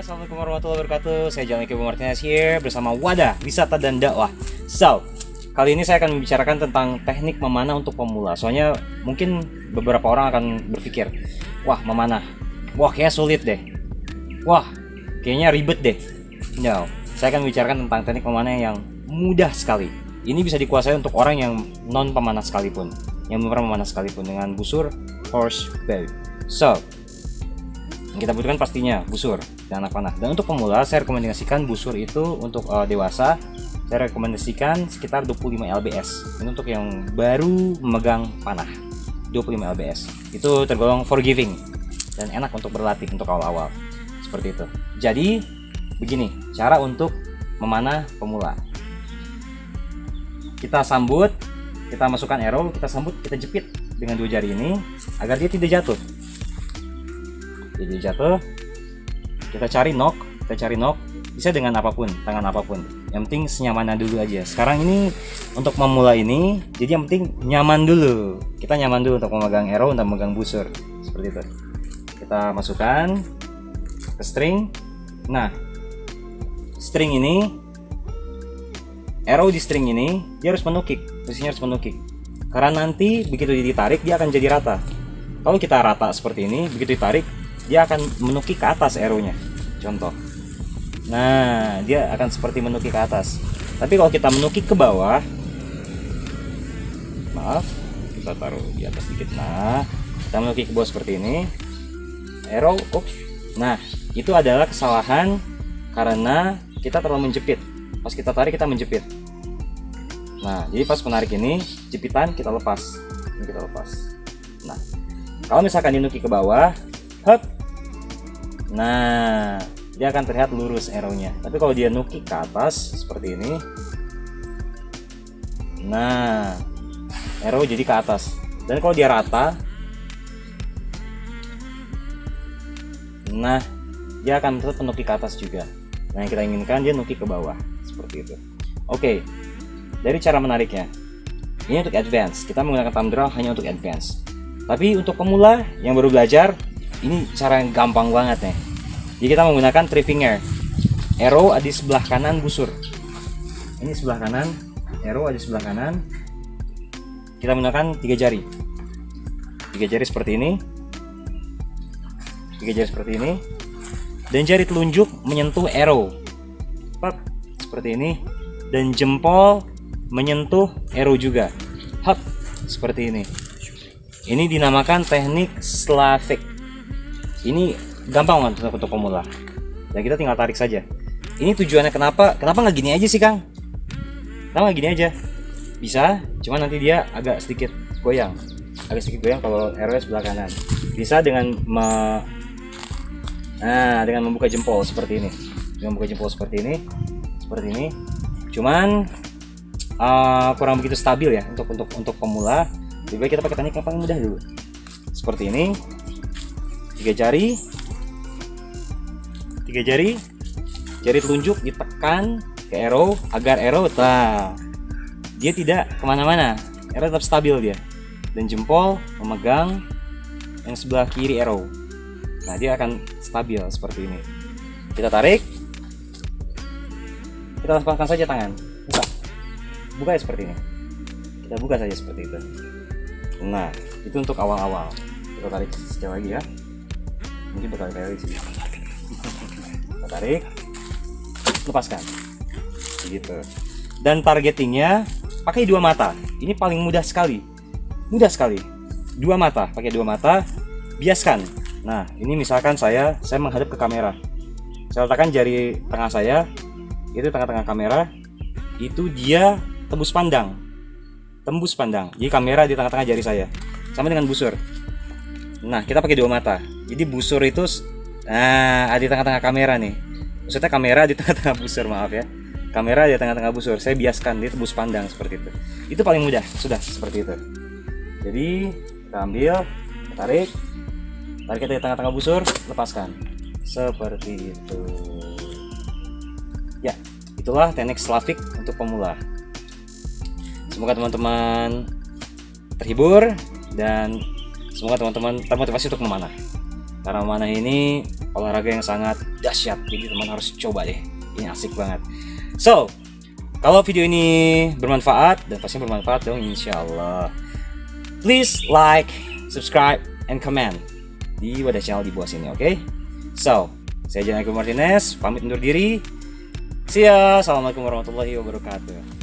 Assalamualaikum warahmatullahi wabarakatuh. Saya Jalan Ibu Martinez here bersama Wadah Wisata dan Dakwah. So, kali ini saya akan membicarakan tentang teknik memanah untuk pemula. Soalnya mungkin beberapa orang akan berpikir, wah memanah, wah kayaknya sulit deh, wah kayaknya ribet deh. No, saya akan membicarakan tentang teknik memanah yang mudah sekali. Ini bisa dikuasai untuk orang yang non pemanah sekalipun, yang belum pernah memanah sekalipun, dengan busur horsebow. So, yang kita butuhkan pastinya busur dan anak panah. Dan untuk pemula saya rekomendasikan busur itu untuk dewasa saya rekomendasikan sekitar 25 lbs. Ini untuk yang baru memegang panah. 25 lbs itu tergolong forgiving dan enak untuk berlatih untuk awal-awal seperti itu. Jadi begini cara untuk memanah pemula. Kita sambut, kita masukkan arrow, kita sambut, kita jepit dengan dua jari ini agar dia tidak jatuh. Jadi jatuh, kita cari knock, bisa dengan apapun, tangan apapun. Yang penting senyaman dulu aja. Sekarang ini untuk memulai ini, jadi yang penting nyaman dulu. Kita nyaman dulu untuk memegang arrow, untuk memegang busur, seperti itu. Kita masukkan ke string. Nah, string ini, arrow di string ini, dia harus menukik, posisinya harus menukik. Karena nanti begitu ditarik, dia akan jadi rata. Kalau kita rata seperti ini, begitu ditarik, dia akan menukik ke atas arrow-nya. Contoh. Nah, dia akan seperti menukik ke atas. Tapi kalau kita menukik ke bawah, maaf, kita taruh di atas sedikit. Nah, kita menukik ke bawah seperti ini. Arrow, nah, itu adalah kesalahan karena kita terlalu menjepit. Pas kita tarik kita menjepit. Nah, jadi pas menarik ini, jepitan kita lepas. Ini kita lepas. Nah, kalau misalkan dinukik ke bawah, hop. Nah, dia akan terlihat lurus arrow-nya. Tapi kalau dia nukik ke atas seperti ini, nah, arrow jadi ke atas. Dan kalau dia rata, nah, dia akan tetap menukik ke atas juga. Nah, yang kita inginkan dia nukik ke bawah seperti itu. Oke, dari cara menariknya, ini untuk advance. Kita menggunakan thumb draw hanya untuk advance. Tapi untuk pemula yang baru belajar, ini cara yang gampang banget nih. Jadi kita menggunakan three finger. Arrow ada di sebelah kanan busur. Ini sebelah kanan, arrow ada di sebelah kanan. Kita menggunakan tiga jari. Tiga jari seperti ini. Tiga jari seperti ini. Dan jari telunjuk menyentuh arrow. Hop, seperti ini. Dan jempol menyentuh arrow juga. Hop, seperti ini. Ini dinamakan teknik Slavic. Ini gampang banget untuk pemula. Dan kita tinggal tarik saja. Ini tujuannya kenapa nggak gini aja sih, Kang? Kenapa nggak gini aja? Bisa, cuma nanti dia agak sedikit goyang. Agak sedikit goyang kalau arrow sebelah kanan. Bisa dengan dengan membuka jempol seperti ini. Dengan membuka jempol seperti ini. Seperti ini. Cuman kurang begitu stabil ya untuk pemula. Lebih baik kita pakai teknik yang paling mudah dulu. Seperti ini. Tiga jari, jari telunjuk ditekan ke arrow agar arrow dia tidak kemana-mana, arrow tetap stabil dia. Dan jempol memegang yang sebelah kiri arrow. Nah, dia akan stabil seperti ini. Kita tarik, kita lepaskan saja tangan, buka ya seperti ini. Kita buka saja seperti itu. Nah, itu untuk awal-awal. Kita tarik sekali lagi ya. Mungkin berkali-kali sih. Kita tarik, lepaskan, gitu. Dan targetingnya pakai dua mata. Ini paling mudah sekali, Dua mata, pakai dua mata, biaskan. Nah, ini misalkan saya menghadap ke kamera. Saya letakkan jari tengah saya, itu tengah-tengah kamera, itu dia tembus pandang. Jadi kamera di tengah-tengah jari saya, sama dengan busur. Nah, kita pakai dua mata. Jadi busur itu ada di tengah-tengah kamera nih. Maksudnya kamera di tengah-tengah busur, maaf ya. Kamera di tengah-tengah busur. Saya biaskan dia tembus pandang seperti itu. Itu paling mudah, sudah seperti itu. Jadi, kita ambil, kita tarik kita di tengah-tengah busur, lepaskan. Seperti itu. Ya, itulah teknik Slavic untuk pemula. Semoga teman-teman terhibur dan semoga teman-teman termotivasi untuk memanah. Karena memanah ini olahraga yang sangat dahsyat, jadi teman harus coba deh, ini asik banget. So kalau video ini bermanfaat, dan pastinya bermanfaat dong insyaallah, please like, subscribe, and comment di Wadah Channel di bawah sini, oke? So saya Jan Martinez pamit undur diri. See ya. Assalamualaikum warahmatullahi wabarakatuh.